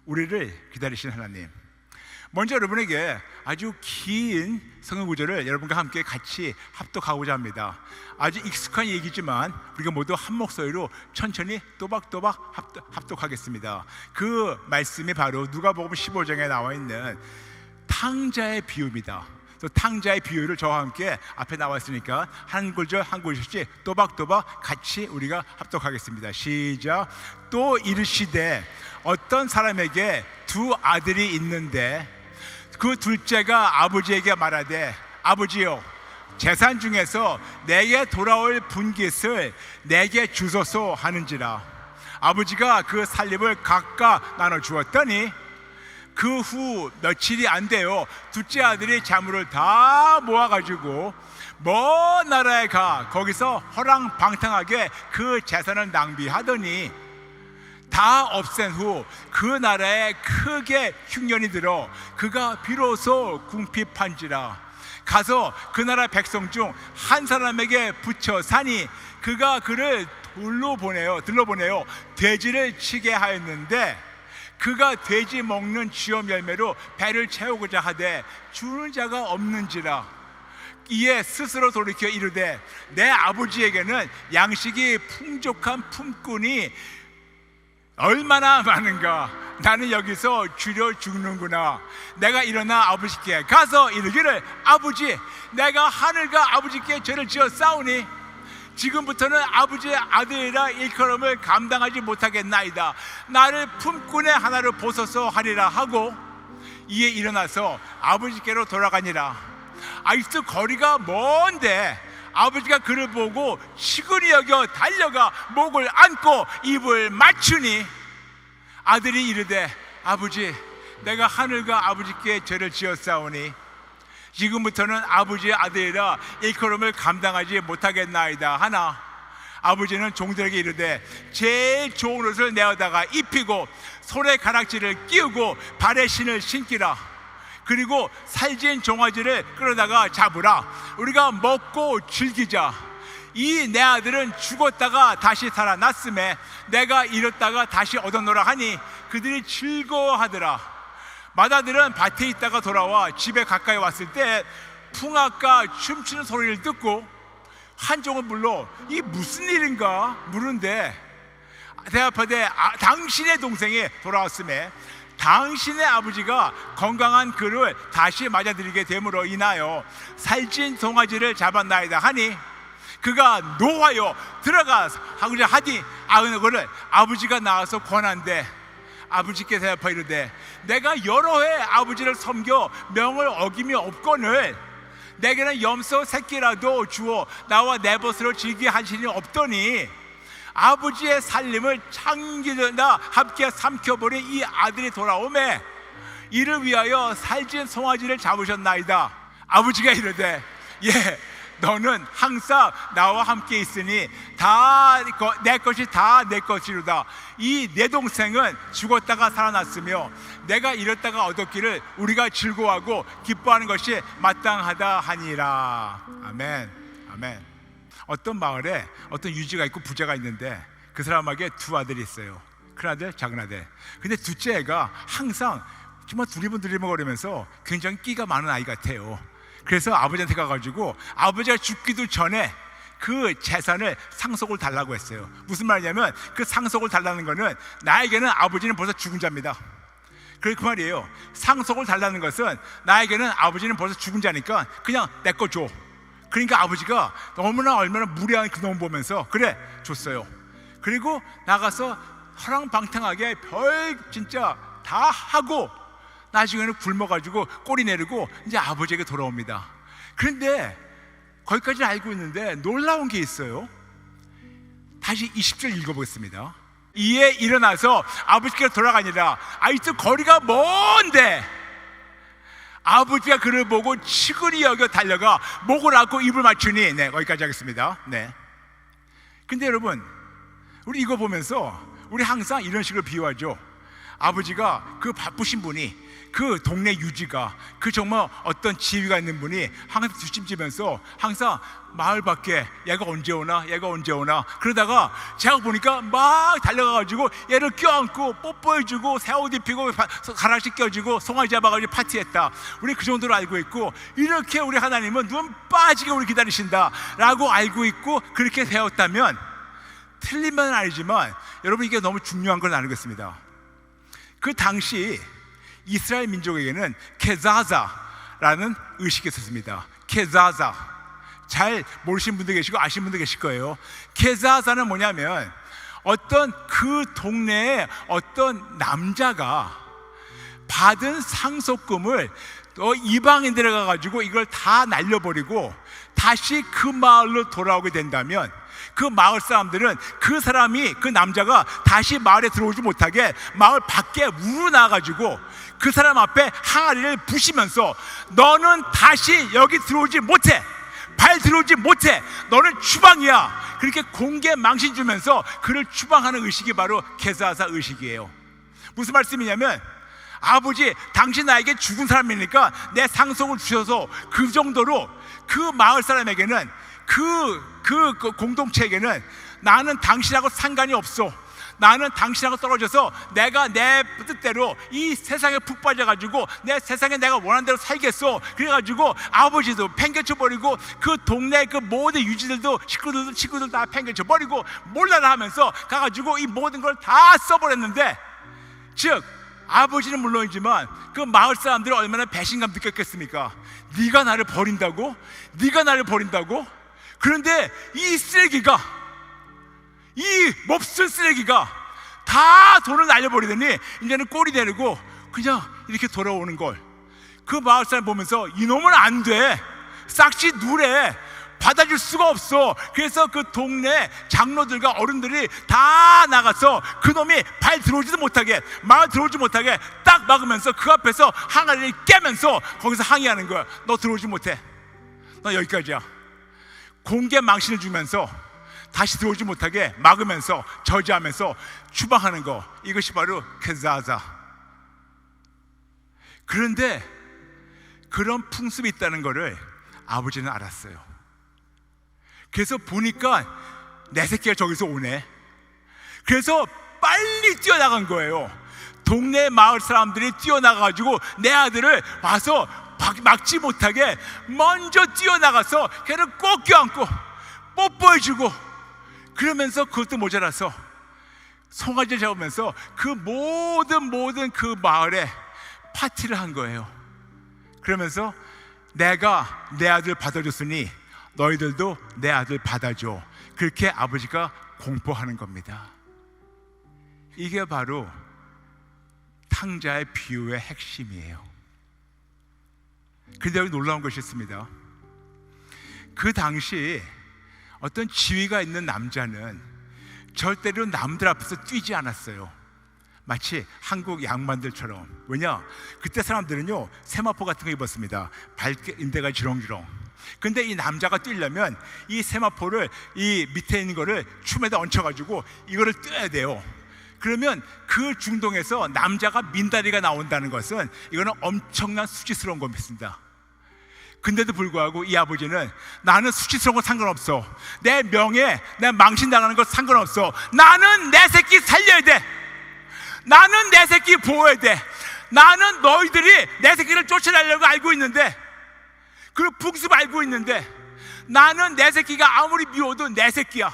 우리를 기다리신 하나님, 먼저 여러분에게 아주 긴 성경 구절을 여러분과 함께 같이 합독하고자 합니다. 아주 익숙한 얘기지만 우리가 모두 한 목소리로 천천히 또박또박 합독하겠습니다. 그 말씀이 바로 누가복음 15장에 나와 있는 탕자의 비유입니다. 또 탕자의 비유를 저와 함께 앞에 나와 있으니까 한 구절 한 구절씩 또박또박 같이 우리가 합독하겠습니다. 시작. 또 이르시되 어떤 사람에게 두 아들이 있는데 그 둘째가 아버지에게 말하되 아버지여, 재산 중에서 내게 돌아올 분깃을 내게 주소서 하는지라. 아버지가 그 살림을 각각 나눠 주었더니 그 후 며칠이 안 돼요. 둘째 아들이 재물을 다 모아가지고 먼 나라에 가 거기서 허랑방탕하게 그 재산을 낭비하더니 다 없앤 후 그 나라에 크게 흉년이 들어 그가 비로소 궁핍한지라. 가서 그 나라 백성 중 한 사람에게 붙여 사니 그가 그를 들러보내요. 돼지를 치게 하였는데 그가 돼지 먹는 쥐엄 열매로 배를 채우고자 하되 주는 자가 없는지라. 이에 스스로 돌이켜 이르되 내 아버지에게는 양식이 풍족한 품꾼이 얼마나 많은가. 나는 여기서 주려 죽는구나. 내가 일어나 아버지께 가서 이르기를 아버지, 내가 하늘과 아버지께 죄를 지어 싸우니 지금부터는 아버지의 아들이라 일컬음을 감당하지 못하겠나이다. 나를 품꾼의 하나를 보소서 하리라 하고 이에 일어나서 아버지께로 돌아가니라. 아직도 거리가 먼데 아버지가 그를 보고 시근히 여겨 달려가 목을 안고 입을 맞추니 아들이 이르되 아버지, 내가 하늘과 아버지께 죄를 지었사오니 지금부터는 아버지의 아들이라 일컬음을 감당하지 못하겠나이다 하나 아버지는 종들에게 이르되 제일 좋은 옷을 내어다가 입히고 손에 가락지를 끼우고 발에 신을 신기라. 그리고 살진 종아지를 끌어다가 잡으라. 우리가 먹고 즐기자. 이 내 아들은 죽었다가 다시 살아났음에 내가 잃었다가 다시 얻었노라 하니 그들이 즐거워하더라. 맏아들은 밭에 있다가 돌아와 집에 가까이 왔을 때 풍악과 춤추는 소리를 듣고 한 종을 불러 이 무슨 일인가 물은데 대답하되 당신의 동생이 돌아왔음에 당신의 아버지가 건강한 그를 다시 맞아들이게 됨으로 인하여 살찐 송아지를 잡았나이다 하니 그가 노하여 들어가 하고자 하니 그를 아버지가 나와서 권한대 아버지께 대답하여 이르되 내가 여러 해 아버지를 섬겨 명을 어김이 없거늘 내게는 염소 새끼라도 주어 나와 내 벗으로 즐기게 하시니 없더니 아버지의 살림을 창기나 함께 삼켜버린 이 아들이 돌아오매 이를 위하여 살찐 송아지를 잡으셨나이다. 아버지가 이르되 예, 너는 항상 나와 함께 있으니 다 내 것이 다 내 것이로다. 이 내 동생은 죽었다가 살아났으며 내가 잃었다가 얻었기를 우리가 즐거워하고 기뻐하는 것이 마땅하다 하니라. 아멘. 아멘. 어떤 마을에 어떤 유지가 있고 부자가 있는데 그 사람에게 두 아들이 있어요. 큰 아들, 작은 아들. 근데 둘째 애가 항상 정말 두리번거리면서 굉장히 끼가 많은 아이 같아요. 그래서 아버지한테 가가지고 아버지가 죽기도 전에 그 재산을 상속을 달라고 했어요. 무슨 말이냐면 그 상속을 달라는 거는 나에게는 아버지는 벌써 죽은 자입니다. 그 말이에요. 상속을 달라는 것은 나에게는 아버지는 벌써 죽은 자니까 그냥 내 거 줘. 그러니까 아버지가 얼마나 무례한 그놈 보면서 그래 줬어요. 그리고 나가서 허랑방탕하게 별 진짜 다 하고 나중에는 굶어가지고 꼬리 내리고 이제 아버지에게 돌아옵니다. 그런데 거기까지는 알고 있는데 놀라운 게 있어요. 다시 20절 읽어보겠습니다. 이에 일어나서 아버지께로 돌아가니라. 아직도 거리가 먼데 아버지가 그를 보고 치근히 여겨 달려가 목을 안고 입을 맞추니 네, 거기까지 하겠습니다. 네. 근데 여러분, 우리 이거 보면서 우리 항상 이런 식으로 비유하죠. 아버지가 그 바쁘신 분이, 그 동네 유지가, 그 정말 어떤 지위가 있는 분이 항상 뒷짐지면서 항상 마을 밖에 얘가 언제 오나 그러다가 제가 보니까 막 달려가가지고 얘를 껴안고 뽀뽀해주고 새 옷 입히고 가락씩 껴주고 송아지 잡아가지고 파티했다. 우리 그 정도로 알고 있고, 이렇게 우리 하나님은 눈 빠지게 우리 기다리신다 라고 알고 있고 그렇게 되었다면, 틀린 말은 아니지만 여러분, 이게 너무 중요한 걸 나누겠습니다. 그 당시 이스라엘 민족에게는 케자자라는 의식이 있었습니다. 케자자, 잘 모르시는 분도 계시고 아시는 분도 계실 거예요. 케자자는 뭐냐면, 어떤 그 동네에 어떤 남자가 받은 상속금을 이방인들에 가가지고 이걸 다 날려버리고 다시 그 마을로 돌아오게 된다면, 그 마을 사람들은 그 사람이, 그 남자가 다시 마을에 들어오지 못하게 마을 밖에 우러나가지고 그 사람 앞에 항아리를 부시면서 너는 다시 여기 들어오지 못해, 발 들어오지 못해, 너는 추방이야, 그렇게 공개 망신 주면서 그를 추방하는 의식이 바로 게사사 의식이에요. 무슨 말씀이냐면, 아버지, 당신 나에게 죽은 사람이니까 내 상속을 주셔서, 그 정도로 그 마을 사람에게는, 그 공동체에게는 나는 당신하고 상관이 없어, 나는 당신하고 떨어져서 내가 내 뜻대로 이 세상에 푹 빠져가지고 내 세상에 내가 원하는 대로 살겠어. 그래가지고 아버지도 팽개쳐버리고 그 동네 그 모든 유지들도 식구들 다 팽개쳐버리고 몰라라 하면서 가가지고 이 모든 걸 다 써버렸는데, 즉 아버지는 물론이지만 그 마을 사람들이 얼마나 배신감 느꼈겠습니까? 네가 나를 버린다고? 네가 나를 버린다고? 그런데 이 쓰레기가, 이 몹쓸 쓰레기가 다 돈을 날려버리더니 이제는 꼴이 되고 그냥 이렇게 돌아오는 걸, 그 마을 사람 보면서 이놈은 안 돼, 싹시 누래, 받아줄 수가 없어. 그래서 그 동네 장로들과 어른들이 다 나가서 그놈이 발 들어오지도 못하게, 마을 들어오지 못하게 딱 막으면서 그 앞에서 항아리를 깨면서 거기서 항의하는 거야. 너 들어오지 못해, 너 여기까지야. 공개 망신을 주면서 다시 들어오지 못하게 막으면서 저지하면서 추방하는 거, 이것이 바로 케자자. 그런데 그런 풍습이 있다는 것을 아버지는 알았어요. 그래서 보니까 내 새끼가 저기서 오네. 그래서 빨리 뛰어나간 거예요. 동네 마을 사람들이 뛰어나가가지고 내 아들을 와서 막지 못하게 먼저 뛰어나가서 걔를 꼭 껴안고 뽀뽀해주고, 그러면서 그것도 모자라서 송아지를 잡으면서 그 모든 그 마을에 파티를 한 거예요. 그러면서 내가 내 아들 받아줬으니 너희들도 내 아들 받아줘, 그렇게 아버지가 공포하는 겁니다. 이게 바로 탕자의 비유의 핵심이에요. 그런데 여기 놀라운 것이 있습니다. 그 당시 어떤 지위가 있는 남자는 절대로 남들 앞에서 뛰지 않았어요. 마치 한국 양반들처럼. 왜냐? 그때 사람들은요 세마포 같은 거 입었습니다. 발인대가 지렁지렁. 근데 이 남자가 뛰려면 이 세마포를, 이 밑에 있는 거를 춤에다 얹혀가지고 이거를 뛰어야 돼요. 그러면 그 중동에서 남자가 민다리가 나온다는 것은 이거는 엄청난 수치스러운 겁니다. 근데도 불구하고 이 아버지는 나는 수치스러운 건 상관없어, 내 명예, 내 망신당하는 건 상관없어, 나는 내 새끼 살려야 돼, 나는 내 새끼 보호해야 돼, 나는 너희들이 내 새끼를 쫓아내려고 알고 있는데, 그 풍습 알고 있는데, 나는 내 새끼가 아무리 미워도 내 새끼야,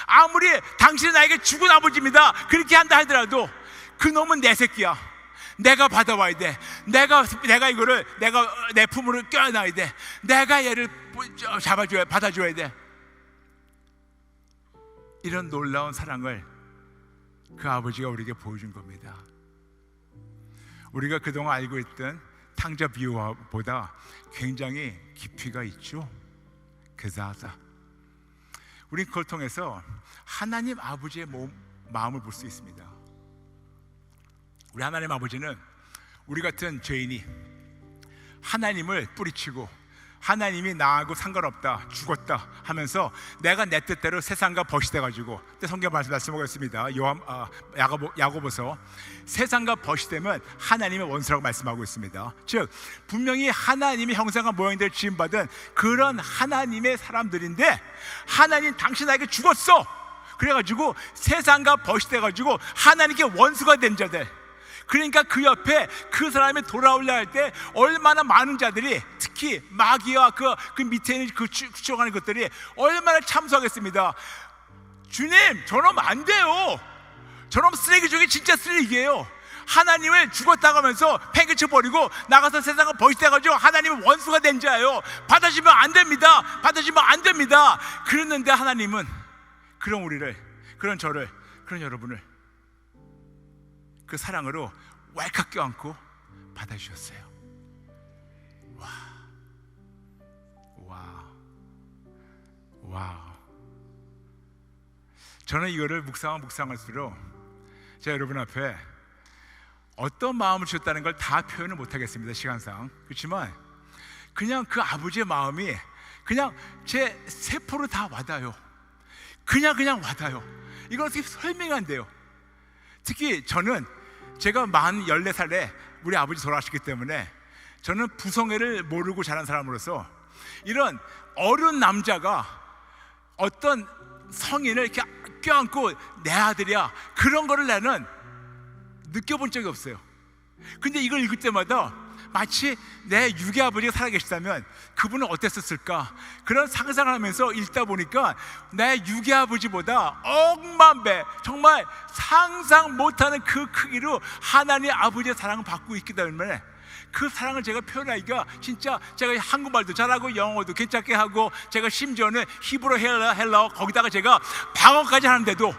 아무리 당신은 나에게 죽은 아버지입니다 그렇게 한다 하더라도 그놈은 내 새끼야, 내가 받아와야 돼, 내가 이거를 내가 내 품으로 껴안아야 돼, 내가 얘를 받아줘야 돼. 이런 놀라운 사랑을 그 아버지가 우리에게 보여준 겁니다. 우리가 그동안 알고 있던 탕자 비유보다 굉장히 깊이가 있죠. 그자자. 우린 그걸 통해서 하나님 아버지의 마음을 볼 수 있습니다. 우리 하나님 아버지는 우리 같은 죄인이 하나님을 뿌리치고 하나님이 나하고 상관없다, 죽었다 하면서 내가 내 뜻대로 세상과 벗이 돼가지고, 성경 말씀하겠습니다. 야고보서 세상과 벗이 되면 하나님의 원수라고 말씀하고 있습니다. 즉 분명히 하나님의 형상과 모양대로 지음받은 그런 하나님의 사람들인데, 하나님 당신 나에게 죽었어, 그래가지고 세상과 벗이 돼가지고 하나님께 원수가 된 자들, 그러니까 그 옆에 그 사람이 돌아오려 할 때 얼마나 많은 자들이, 특히 마귀와 그 밑에 있는 그 추적하는 것들이 얼마나 참소하겠습니다. 주님, 저놈 안 돼요. 저놈 쓰레기 중에 진짜 쓰레기예요. 하나님을 죽었다고 하면서 팽개쳐 버리고 나가서 세상을 벗이돼가지고 하나님은 원수가 된 자예요. 받아주면 안 됩니다. 받아주면 안 됩니다. 그랬는데 하나님은 그런 우리를, 그런 저를, 그런 여러분을 그 사랑으로 왈칵 껴안고 받아주셨어요. 와. 저는 이거를 묵상할수록 제가 여러분 앞에 어떤 마음을 주셨다는 걸 다 표현을 못하겠습니다, 시간상. 그렇지만 그냥 그 아버지의 마음이 그냥 제 세포로 다 와닿아요. 그냥 와닿아요. 이걸 어떻게 설명이 안 돼요. 특히 저는 제가 만 14살에 우리 아버지 돌아가셨기 때문에 저는 부성애를 모르고 자란 사람으로서 이런 어른 남자가 어떤 성인을 이렇게 껴안고 내 아들이야, 그런 거를 나는 느껴본 적이 없어요. 근데 이걸 읽을 때마다 마치 내 유괴 아버지가 살아계시다면 그분은 어땠었을까, 그런 상상을 하면서 읽다 보니까 내 유괴 아버지보다 억만 배, 정말 상상 못하는 그 크기로 하나님 아버지의 사랑을 받고 있기 때문에 그 사랑을 제가 표현하기가, 진짜 제가 한국말도 잘하고 영어도 괜찮게 하고, 제가 심지어는 히브리 헬라어 거기다가 제가 방언까지 하는데도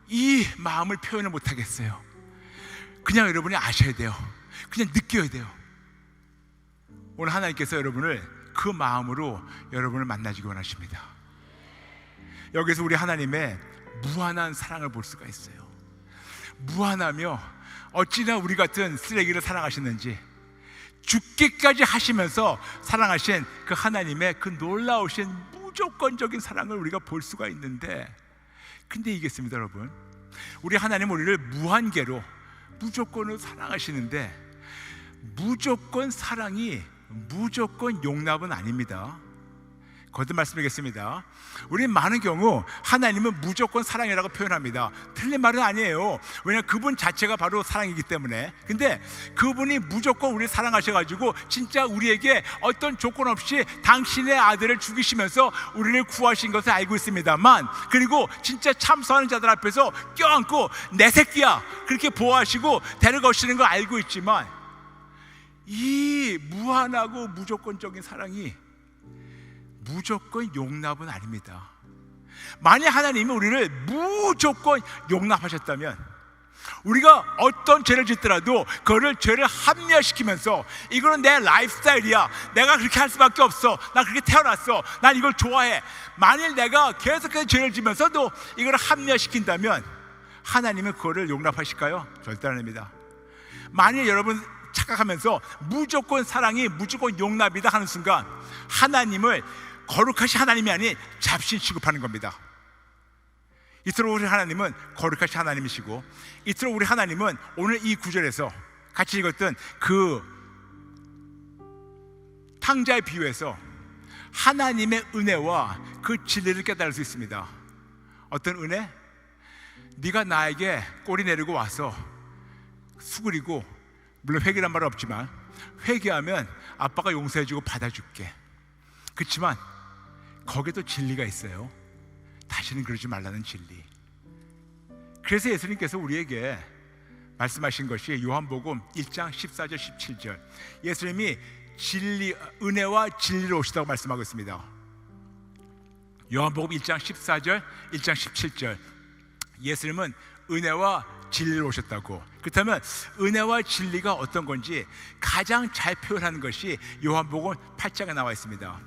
이 마음을 표현을 못하겠어요. 그냥 여러분이 아셔야 돼요. 그냥 느껴야 돼요. 오늘 하나님께서 여러분을 그 마음으로 여러분을 만나주기 원하십니다. 여기서 우리 하나님의 무한한 사랑을 볼 수가 있어요. 무한하며 어찌나 우리 같은 쓰레기를 사랑하셨는지, 죽기까지 하시면서 사랑하신 그 하나님의 그 놀라우신 무조건적인 사랑을 우리가 볼 수가 있는데, 근데 이겠습니다, 여러분. 우리 하나님은 우리를 무한계로 무조건으로 사랑하시는데, 무조건 사랑이 무조건 용납은 아닙니다. 거듭 말씀드리겠습니다. 우리는 많은 경우 하나님은 무조건 사랑이라고 표현합니다. 틀린 말은 아니에요. 왜냐하면 그분 자체가 바로 사랑이기 때문에. 근데 그분이 무조건 우리를 사랑하셔가지고 진짜 우리에게 어떤 조건 없이 당신의 아들을 죽이시면서 우리를 구하신 것을 알고 있습니다만, 그리고 진짜 참소하는 자들 앞에서 껴안고 내 새끼야 그렇게 보호하시고 데려가시는 걸 알고 있지만, 이 무한하고 무조건적인 사랑이 무조건 용납은 아닙니다. 만약 하나님이 우리를 무조건 용납하셨다면, 우리가 어떤 죄를 짓더라도 그거를 죄를 합리화시키면서 이거는 내 라이프스타일이야, 내가 그렇게 할 수밖에 없어, 나 그렇게 태어났어, 난 이걸 좋아해, 만일 내가 계속해서 죄를 지면서도 이걸 합리화시킨다면 하나님은 그거를 용납하실까요? 절대 아닙니다. 만일 여러분 착각하면서 무조건 사랑이 무조건 용납이다 하는 순간, 하나님을 거룩하신 하나님이 아닌 잡신 취급하는 겁니다. 이토록 우리 하나님은 거룩하신 하나님이시고, 이토록 우리 하나님은 오늘 이 구절에서 같이 읽었던 그 탕자의 비유에서 하나님의 은혜와 그 진리를 깨달을 수 있습니다. 어떤 은혜? 네가 나에게 꼬리 내리고 와서 수그리고, 물론 회개란 말은 없지만 회개하면 아빠가 용서해주고 받아줄게. 그렇지만 거기에도 진리가 있어요. 다시는 그러지 말라는 진리. 그래서 예수님께서 우리에게 말씀하신 것이 요한복음 1장 14절 17절, 예수님이 진리, 은혜와 진리로 오시다고 말씀하고 있습니다. 요한복음 1장 14절 1장 17절, 예수님은 은혜와 진리로 오셨다고. 그렇다면 은혜와 진리가 어떤 건지 가장 잘 표현하는 것이 요한복음 8장에 나와 있습니다.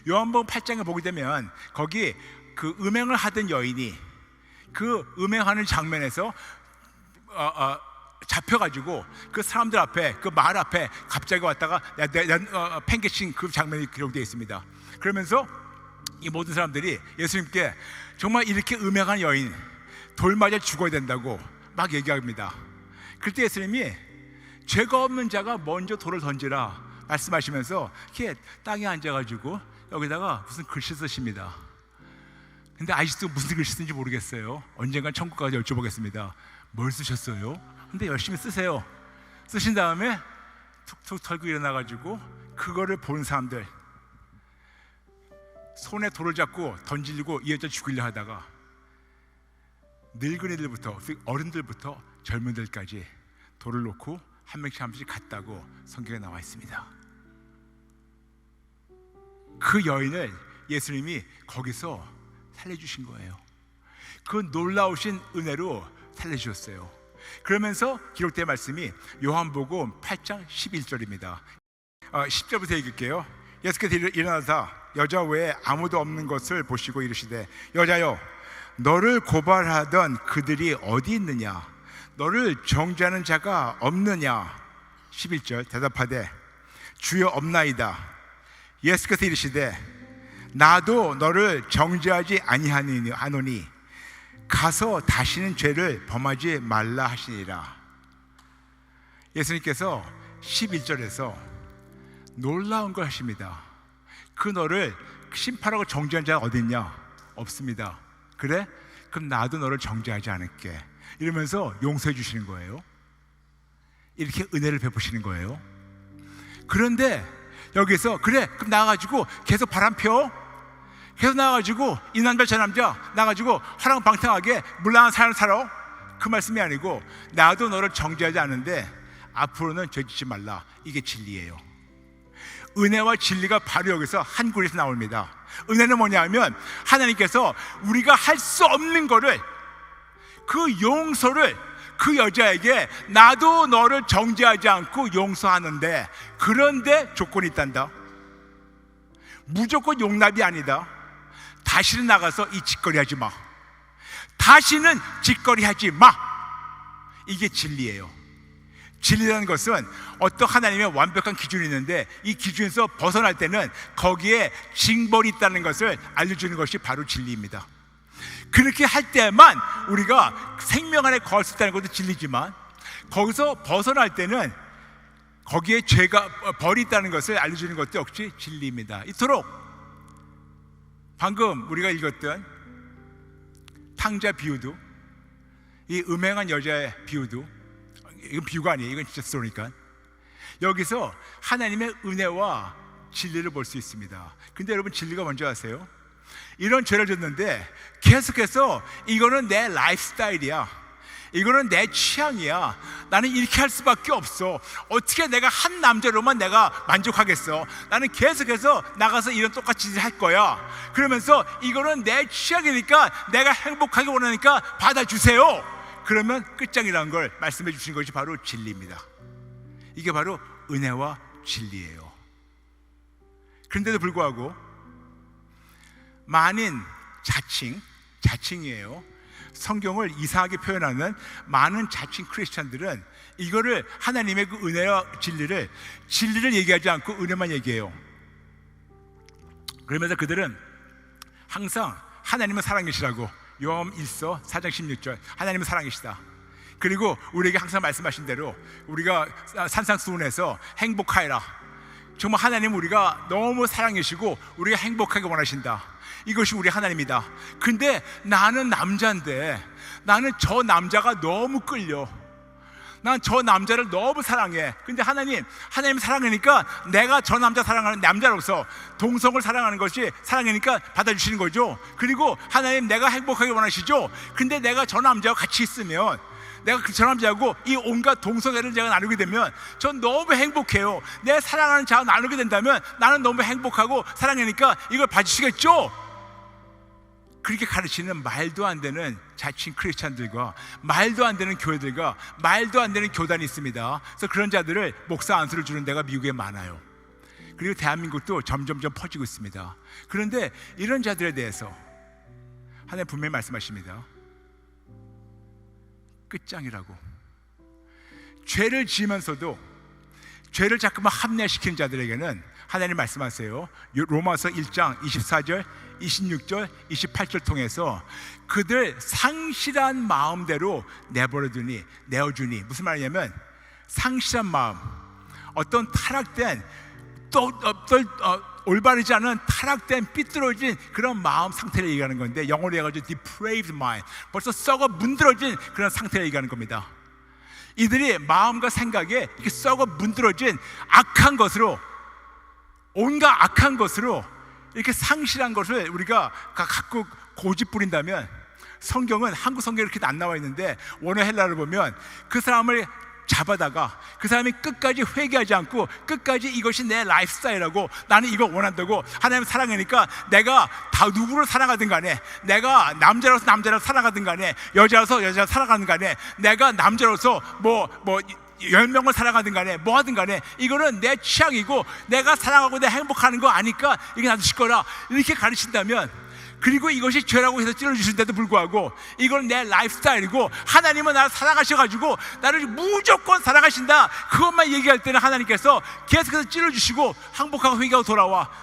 요한복음 8장에 보게 되면 거기 그 음행을 하던 여인이 그 음행하는 장면에서 잡혀가지고 그 사람들 앞에, 그 말 앞에 갑자기 왔다가 팽개친 그 장면이 기록되어 있습니다. 그러면서 이 모든 사람들이 예수님께 정말 이렇게 음행한 여인 돌 맞아 죽어야 된다고 막 얘기합니다. 그때 예수님이 죄가 없는 자가 먼저 돌을 던지라 말씀하시면서 이렇게 땅에 앉아가지고 여기다가 무슨 글씨 쓰십니다. 근데 아직도 무슨 글씨 쓰는지 모르겠어요. 언젠간 천국 가서 여쭤보겠습니다. 뭘 쓰셨어요? 근데 열심히 쓰세요. 쓰신 다음에 툭툭 털고 일어나가지고 그거를 보는 사람들 손에 돌을 잡고 던지려고 이 여자 죽이려 하다가 늙은이들부터 어른들부터 젊은들까지 돌을 놓고 한 명씩 갔다고 성경에 나와 있습니다. 그 여인을 예수님이 거기서 살려주신 거예요. 그 놀라우신 은혜로 살려주셨어요. 그러면서 기록된 말씀이 요한복음 8장 11절입니다. 10절부터 읽을게요. 예수께서 일어나사 여자 외에 아무도 없는 것을 보시고 이르시되 여자여 너를 고발하던 그들이 어디 있느냐? 너를 정죄하는 자가 없느냐? 11절 대답하되 주여 없나이다. 예수께서 이르시되 나도 너를 정죄하지 아니하노니 가서 다시는 죄를 범하지 말라 하시니라. 예수님께서 11절에서 놀라운 걸 하십니다. 그 너를 심판하고 정죄한 자가 어디 있냐? 없습니다. 그래? 그럼 나도 너를 정죄하지 않을게. 이러면서 용서해 주시는 거예요. 이렇게 은혜를 베푸시는 거예요. 그런데 여기서 그래 그럼 나가가지고 계속 바람 펴, 계속 나가가지고 이 남자 저 남자 나가가지고 화랑방탕하게 물랑한 삶을 살아, 그 말씀이 아니고 나도 너를 정죄하지 않는데 앞으로는 죄짓지 말라. 이게 진리예요. 은혜와 진리가 바로 여기서 한 구리에서 나옵니다. 은혜는 뭐냐면 하나님께서 우리가 할 수 없는 거를, 그 용서를 그 여자에게 나도 너를 정죄하지 않고 용서하는데, 그런데 조건이 있단다. 무조건 용납이 아니다. 다시는 나가서 이 짓거리 하지 마. 다시는 짓거리 하지 마. 이게 진리예요. 진리라는 것은 어떤 하나님의 완벽한 기준이 있는데 이 기준에서 벗어날 때는 거기에 징벌이 있다는 것을 알려주는 것이 바로 진리입니다. 그렇게 할 때만 우리가 생명 안에 거할 수 있다는 것도 진리지만, 거기서 벗어날 때는 거기에 죄가 벌이 있다는 것을 알려주는 것도 역시 진리입니다. 이토록 방금 우리가 읽었던 탕자 비유도, 이 음행한 여자의 비유도, 이건 비유가 아니에요. 이건 진짜 스토리니까. 여기서 하나님의 은혜와 진리를 볼 수 있습니다. 근데 여러분, 진리가 뭔지 아세요? 이런 죄를 졌는데 계속해서 이거는 내 라이프 스타일이야, 이거는 내 취향이야, 나는 이렇게 할 수밖에 없어, 어떻게 내가 한 남자로만 내가 만족하겠어, 나는 계속해서 나가서 이런 똑같이 할 거야, 그러면서 이거는 내 취향이니까 내가 행복하게 원하니까 받아주세요. 그러면 끝장이라는 걸 말씀해 주신 것이 바로 진리입니다. 이게 바로 은혜와 진리예요. 그런데도 불구하고 많은 자칭이에요. 성경을 이상하게 표현하는 많은 자칭 크리스찬들은 이거를 하나님의 그 은혜와 진리를 얘기하지 않고 은혜만 얘기해요. 그러면서 그들은 항상 하나님은 사랑이시라고, 요한 1서 4장 16절 하나님은 사랑이시다. 그리고 우리에게 항상 말씀하신 대로 우리가 산상수훈에서 행복하여라, 정말 하나님 우리가 너무 사랑이시고 우리가 행복하게 원하신다, 이것이 우리 하나님이다. 근데 나는 남자인데 나는 저 남자가 너무 끌려, 난 저 남자를 너무 사랑해. 근데 하나님 사랑하니까 내가 저 남자 사랑하는 남자로서 동성을 사랑하는 것이 사랑이니까 받아주시는 거죠. 그리고 하나님 내가 행복하게 원하시죠. 근데 내가 저 남자와 같이 있으면, 내가 저 남자하고 이 온갖 동성애를 제가 나누게 되면 전 너무 행복해요. 내 사랑하는 자와 나누게 된다면 나는 너무 행복하고 사랑하니까 이걸 봐주시겠죠. 그렇게 가르치는 말도 안 되는 자칭 크리스찬들과 말도 안 되는 교회들과 말도 안 되는 교단이 있습니다. 그래서 그런 자들을 목사 안수를 주는 데가 미국에 많아요. 그리고 대한민국도 점점점 퍼지고 있습니다. 그런데 이런 자들에 대해서 하나님 분명히 말씀하십니다. 끝장이라고. 죄를 지으면서도 죄를 자꾸만 합리화시키는 자들에게는 하나님 말씀하세요. 로마서 1장 24절, 26절, 28절 통해서 그들 상실한 마음대로 내어주니 무슨 말이냐면 상실한 마음, 어떤 타락된 올바르지 않은 타락된 삐뚤어진 그런 마음 상태를 얘기하는 건데, 영어로 해가지고 depraved mind, 벌써 썩어 문드러진 그런 상태를 얘기하는 겁니다. 이들이 마음과 생각에 이렇게 썩어 문드러진 악한 것으로, 온갖 악한 것으로 이렇게 상실한 것을 우리가 갖고 고집 부린다면, 성경은 한국 성경에 이렇게 안 나와 있는데 원어 헬라를 보면 그 사람을 잡아다가 그 사람이 끝까지 회개하지 않고 끝까지 이것이 내 라이프스타일이라고, 나는 이거 원한다고, 하나님 사랑하니까 내가 다 누구를 사랑하든 간에, 내가 남자로서 남자를 사랑하든 간에, 여자로서 여자를 사랑하든 간에, 내가 남자로서 뭐 10명을 사랑하든 간에 뭐 하든 간에 이거는 내 취향이고 내가 사랑하고 내가 행복하는 거 아니까 이게 놔두실 거라, 이렇게 가르친다면, 그리고 이것이 죄라고 해서 찔러주신데도 불구하고 이건 내 라이프스타일이고 하나님은 나를 사랑하셔가지고 나를 무조건 사랑하신다, 그것만 얘기할 때는 하나님께서 계속해서 찔러주시고 항복하고 회개하고 돌아와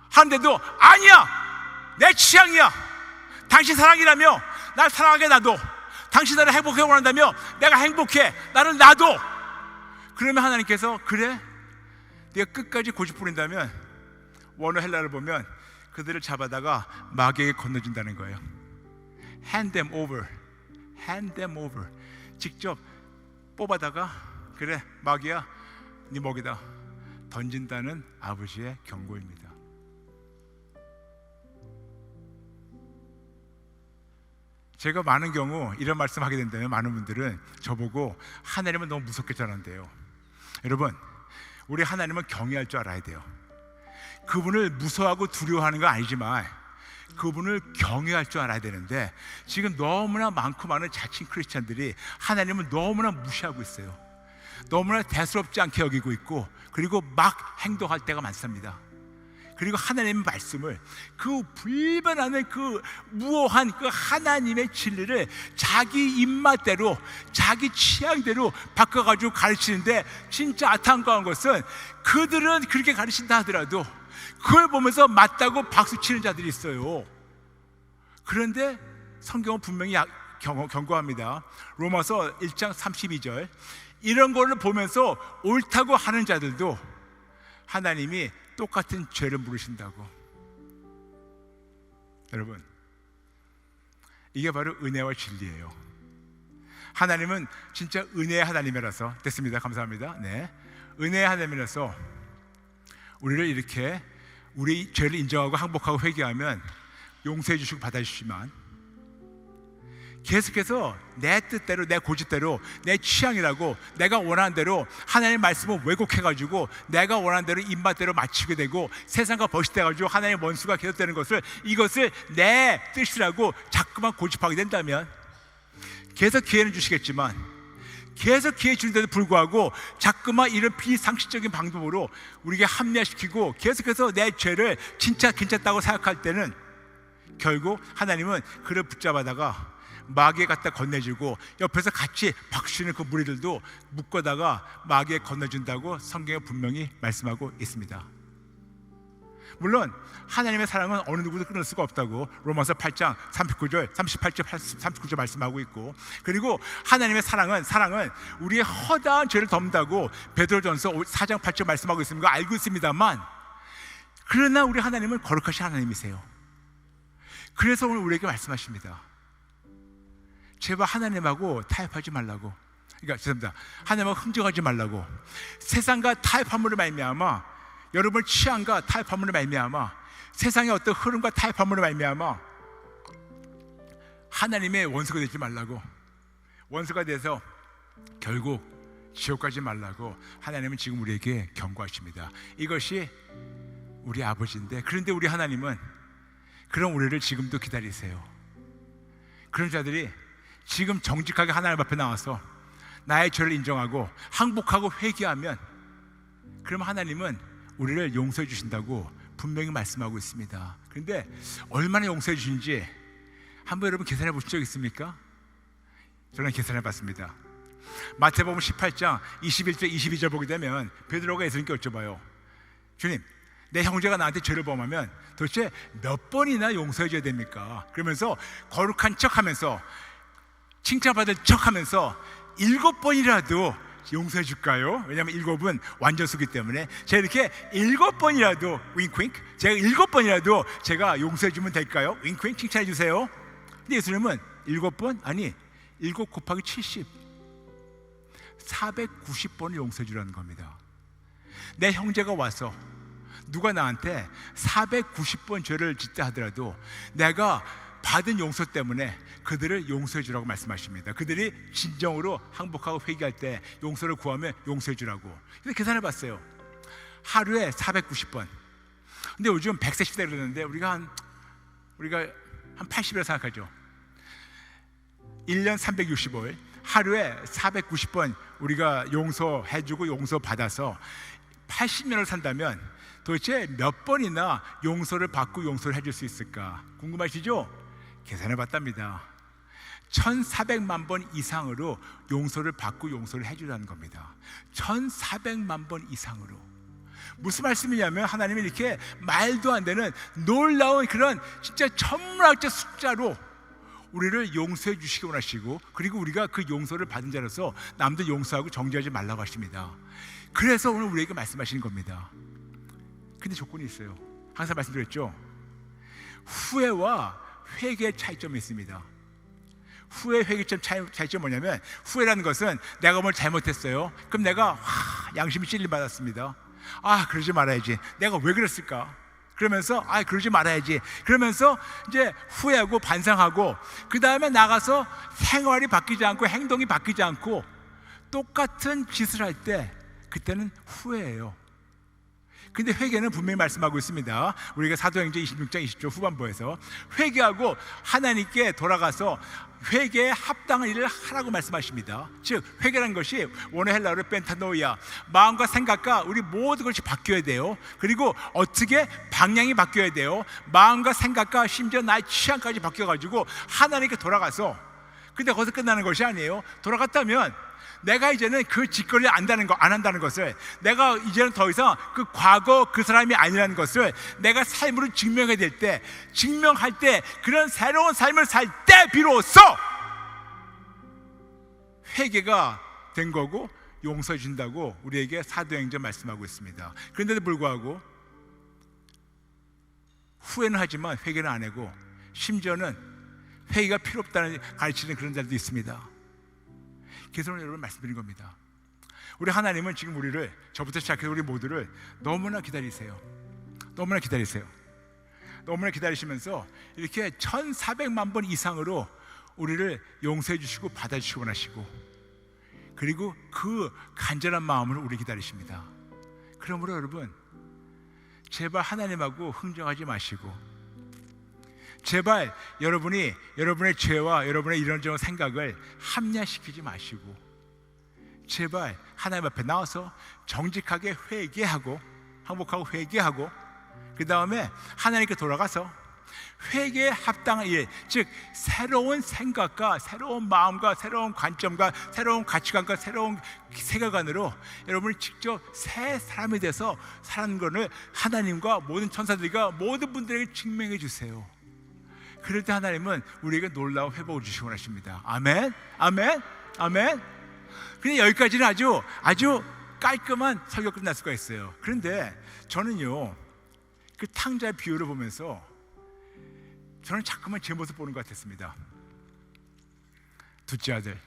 하는데도 아니야, 내 취향이야, 당신 사랑이라며 날 사랑하게 놔둬, 당신 나를 행복하게 원한다며 내가 행복해, 나를 놔둬. 그러면 하나님께서 그래? 네가 끝까지 고집 부린다면, 원어 헬라를 보면 그들을 잡아다가 마귀에게 건너준다는 거예요. Hand them over. 직접 뽑아다가 그래 마귀야 네 먹이다 던진다는 아버지의 경고입니다. 제가 많은 경우 이런 말씀하게 된다면 많은 분들은 저보고 하나님은 너무 무섭게 전한대요. 여러분, 우리 하나님은 경외할 줄 알아야 돼요. 그분을 무서워하고 두려워하는 건 아니지만 그분을 경외할 줄 알아야 되는데, 지금 너무나 많고 많은 자칭 크리스찬들이 하나님을 너무나 무시하고 있어요. 너무나 대수롭지 않게 여기고 있고, 그리고 막 행동할 때가 많습니다. 그리고 하나님의 말씀을, 그 불변하는 그 무오한 그 하나님의 진리를 자기 입맛대로 자기 취향대로 바꿔가지고 가르치는데, 진짜 안타까운 것은 그들은 그렇게 가르친다 하더라도 그걸 보면서 맞다고 박수치는 자들이 있어요. 그런데 성경은 분명히 경고합니다. 로마서 1장 32절, 이런 거를 보면서 옳다고 하는 자들도 하나님이 똑같은 죄를 물으신다고. 여러분, 이게 바로 은혜와 진리예요. 하나님은 진짜 은혜의 하나님이라서, 됐습니다. 감사합니다. 네, 은혜의 하나님이라서 우리를 이렇게 우리 죄를 인정하고 항복하고 회개하면 용서해 주시고 받아주시지만, 계속해서 내 뜻대로, 내 고집대로, 내 취향이라고 내가 원하는 대로 하나님의 말씀을 왜곡해가지고 내가 원하는 대로 입맛대로 맞추게 되고 세상과 버릇돼가지고 하나님의 원수가 계속되는 것을, 이것을 내 뜻이라고 자꾸만 고집하게 된다면, 계속 기회는 주시겠지만 계속 기회 주는데도 불구하고 자꾸만 이런 비상식적인 방법으로 우리에게 합리화시키고 계속해서 내 죄를 진짜 괜찮다고 생각할 때는 결국 하나님은 그를 붙잡아다가 마귀에 갖다 건네주고, 옆에서 같이 박수치는 그 무리들도 묶어다가 마귀에 건네준다고 성경에 분명히 말씀하고 있습니다. 물론 하나님의 사랑은 어느 누구도 끊을 수가 없다고 로마서 8장 39절, 38절, 39절 말씀하고 있고, 그리고 하나님의 사랑은 우리의 허다한 죄를 덮는다고 베드로전서 4장 8절 말씀하고 있습니다. 알고 있습니다만, 그러나 우리 하나님은 거룩하신 하나님이세요. 그래서 오늘 우리에게 말씀하십니다. 제발 하나님하고 타협하지 말라고. 그러니까 죄송합니다, 하나님하고 흥정하지 말라고. 세상과 타협함으로 말미암아, 여러분 취향과 타협함으로 말미암아, 세상의 어떤 흐름과 타협함으로 말미암아 하나님의 원수가 되지 말라고. 원수가 돼서 결국 지옥 가지 말라고 하나님은 지금 우리에게 경고하십니다. 이것이 우리 아버지인데, 그런데 우리 하나님은 그런 우리를 지금도 기다리세요. 그런 자들이 지금 정직하게 하나님 앞에 나와서 나의 죄를 인정하고 항복하고 회개하면, 그럼 하나님은 우리를 용서해 주신다고 분명히 말씀하고 있습니다. 그런데 얼마나 용서해 주신지 한번 여러분 계산해 보신 적 있습니까? 저는 계산해 봤습니다. 마태복음 18장 21절 22절 보게 되면 베드로가 예수님께 여쭤봐요. 주님, 내 형제가 나한테 죄를 범하면 도대체 몇 번이나 용서해 줘야 됩니까? 그러면서 거룩한 척하면서 칭찬받을 척하면서 7번이라도 용서해 줄까요? 왜냐하면 7은 완전수기 때문에 제가 이렇게 7번이라도 윙크윙크, 제가 7번이라도 제가 용서해 주면 될까요? 윙크윙크 칭찬해 주세요. 근데 예수님은 7번? 아니 7 곱하기 70 490번을 용서해 주라는 겁니다. 내 형제가 와서 누가 나한테 490번 죄를 짓다 하더라도 내가 받은 용서 때문에 그들을 용서해 주라고 말씀하십니다. 그들이 진정으로 항복하고 회개할 때 용서를 구하면 용서해 주라고. 그래서 계산해 봤어요. 하루에 490번. 근데 요즘 100세 시대 그러는데 우리가 한 80이라고 생각하죠. 1년 365일 하루에 490번 우리가 용서해 주고 용서 받아서 80년을 산다면 도대체 몇 번이나 용서를 받고 용서를 해줄 수 있을까? 궁금하시죠? 계산해 봤답니다. 1400만 번 이상으로 용서를 받고 용서를 해주라는 겁니다. 1400만 번 이상으로. 무슨 말씀이냐면 하나님이 이렇게 말도 안 되는 놀라운 그런 진짜 천문학적 숫자로 우리를 용서해 주시기 원하시고, 그리고 우리가 그 용서를 받은 자로서 남들 용서하고 정죄하지 말라고 하십니다. 그래서 오늘 우리에게 말씀하시는 겁니다. 근데 조건이 있어요. 항상 말씀드렸죠. 후회와 회개의 차이점이 있습니다. 후회, 회개점 차이점이 뭐냐면, 후회라는 것은 내가 뭘 잘못했어요. 그럼 내가 양심이 찔림받았습니다. 그러지 말아야지. 내가 왜 그랬을까? 그러면서 그러지 말아야지. 그러면서 이제 후회하고 반성하고, 그 다음에 나가서 생활이 바뀌지 않고 행동이 바뀌지 않고 똑같은 짓을 할 때 그때는 후회예요. 근데 회개는 분명히 말씀하고 있습니다. 우리가 사도행전 26장 20절 후반부에서 회개하고 하나님께 돌아가서 회개에 합당한 일을 하라고 말씀하십니다. 즉 회개라는 것이 원어 헬라어로 펜타노이아, 마음과 생각과 우리 모든 것이 바뀌어야 돼요. 그리고 어떻게 방향이 바뀌어야 돼요. 마음과 생각과 심지어 나의 취향까지 바뀌어가지고 하나님께 돌아가서, 근데 거기서 끝나는 것이 아니에요. 돌아갔다면 내가 이제는 그 짓거리를 안 한다는 것을, 내가 이제는 더 이상 그 과거 그 사람이 아니라는 것을 내가 삶으로 증명해야 될 때, 증명할 때, 그런 새로운 삶을 살 때 비로소 회개가 된 거고 용서해 준다고 우리에게 사도행전 말씀하고 있습니다. 그런데도 불구하고 후회는 하지만 회개는 안 하고, 심지어는 회개가 필요 없다는 가르치는 그런 자들도 있습니다. 그래서 오늘 여러분 말씀드린 겁니다. 우리 하나님은 지금 우리를, 저부터 시작해서 우리 모두를 너무나 기다리세요. 너무나 기다리세요. 너무나 기다리시면서 이렇게 1400만 번 이상으로 우리를 용서해 주시고 받아주시고 원하시고, 그리고 그 간절한 마음으로 우리 기다리십니다. 그러므로 여러분, 제발 하나님하고 흥정하지 마시고, 제발 여러분이 여러분의 죄와 여러분의 이런저런 생각을 합리화시키지 마시고, 제발 하나님 앞에 나와서 정직하게 회개하고, 항복하고 회개하고, 그 다음에 하나님께 돌아가서 회개에 합당한 일, 즉 새로운 생각과 새로운 마음과 새로운 관점과 새로운 가치관과 새로운 세계관으로 여러분이 직접 새 사람이 돼서 사는 것을 하나님과 모든 천사들과 모든 분들에게 증명해 주세요. 그럴 때 하나님은 우리에게 놀라운 회복을 주시기 원하십니다. 아멘, 아멘, 아멘. 근데 여기까지는 아주 깔끔한 설교 끝날 수가 있어요. 그런데 저는요, 그 탕자의 비유를 보면서 저는 자꾸만 제 모습 보는 것 같았습니다. 둘째 아들,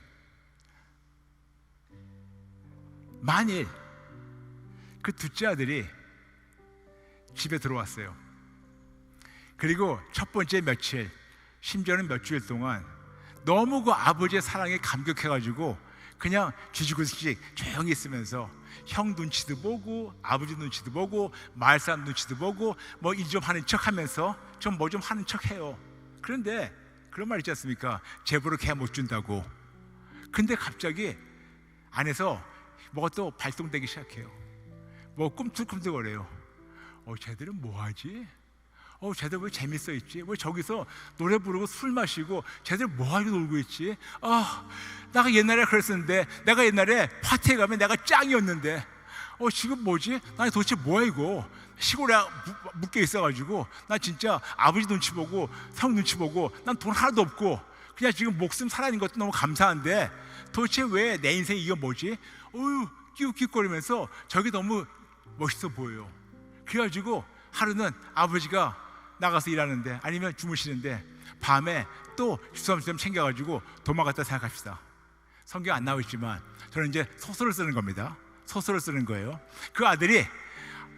만일 그 둘째 아들이 집에 들어왔어요. 그리고 첫 번째 며칠, 심지어는 몇 주일 동안 너무 그 아버지의 사랑에 감격해가지고 그냥 쥐죽듯이 조용히 있으면서 형 눈치도 보고 아버지 눈치도 보고 마을 사람 눈치도 보고 뭐 일 좀 하는 척 하면서 좀 뭐 좀 하는 척 해요. 그런데 그런 말 있지 않습니까? 제보를 개 못 준다고. 근데 갑자기 안에서 뭐가 또 발동되기 시작해요. 뭐 꿈틀꿈틀거려요. 쟤들은 뭐 하지? 쟤들 왜 재밌어 있지? 왜 저기서 노래 부르고 술 마시고 쟤들 뭐하고 놀고 있지? 내가 옛날에 그랬었는데, 내가 옛날에 파티에 가면 내가 짱이었는데 지금 뭐지? 나 도대체 뭐야 이거? 시골에 묶여 있어가지고 나 진짜 아버지 눈치 보고 형 눈치 보고 난 돈 하나도 없고 그냥 지금 목숨 살아있는 것도 너무 감사한데 도대체 왜 내 인생이 이거 뭐지? 끼웃끼웃거리면서 저게 너무 멋있어 보여요. 그래가지고 하루는 아버지가 나가서 일하는데 아니면 주무시는데 밤에 또 주섬주섬 챙겨가지고 도망갔다 생각합시다. 성경 안 나와 있지만 저는 이제 소설을 쓰는 겁니다. 소설을 쓰는 거예요. 그 아들이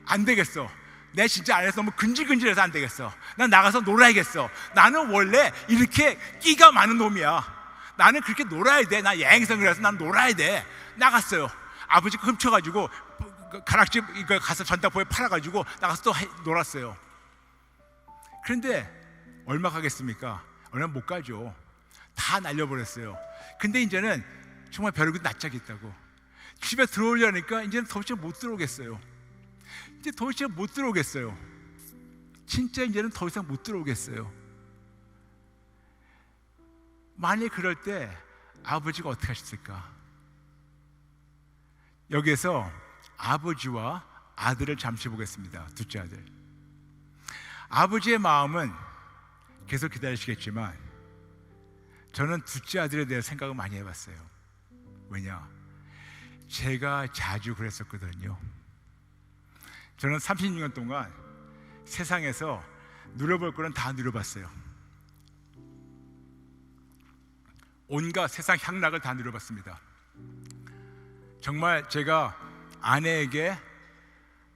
안 되겠어. 내 진짜 안에서 너무 근질근질해서 안 되겠어. 난 나가서 놀아야겠어. 나는 원래 이렇게 끼가 많은 놈이야. 나는 그렇게 놀아야 돼. 나 여행성이라서 난 놀아야 돼. 나갔어요. 아버지가 훔쳐가지고 가락집 가서 전당포에 팔아가지고 나가서 또 놀았어요. 그런데 얼마 가겠습니까? 얼마 못 가죠. 다 날려버렸어요. 근데 이제는 정말 벼르고 낯짝이 있다고 집에 들어오려니까 이제는 도대체 못 들어오겠어요. 이제 도대체 못 들어오겠어요. 진짜 이제는 더 이상 못 들어오겠어요. 만약 그럴 때 아버지가 어떻게 하셨을까? 여기에서 아버지와 아들을 잠시 보겠습니다. 둘째 아들. 아버지의 마음은 계속 기다리시겠지만 저는 둘째 아들에 대해 생각을 많이 해봤어요. 왜냐? 제가 자주 그랬었거든요. 저는 36년 동안 세상에서 누려볼 거는 다 누려봤어요. 온갖 세상 향락을 다 누려봤습니다. 정말 제가 아내에게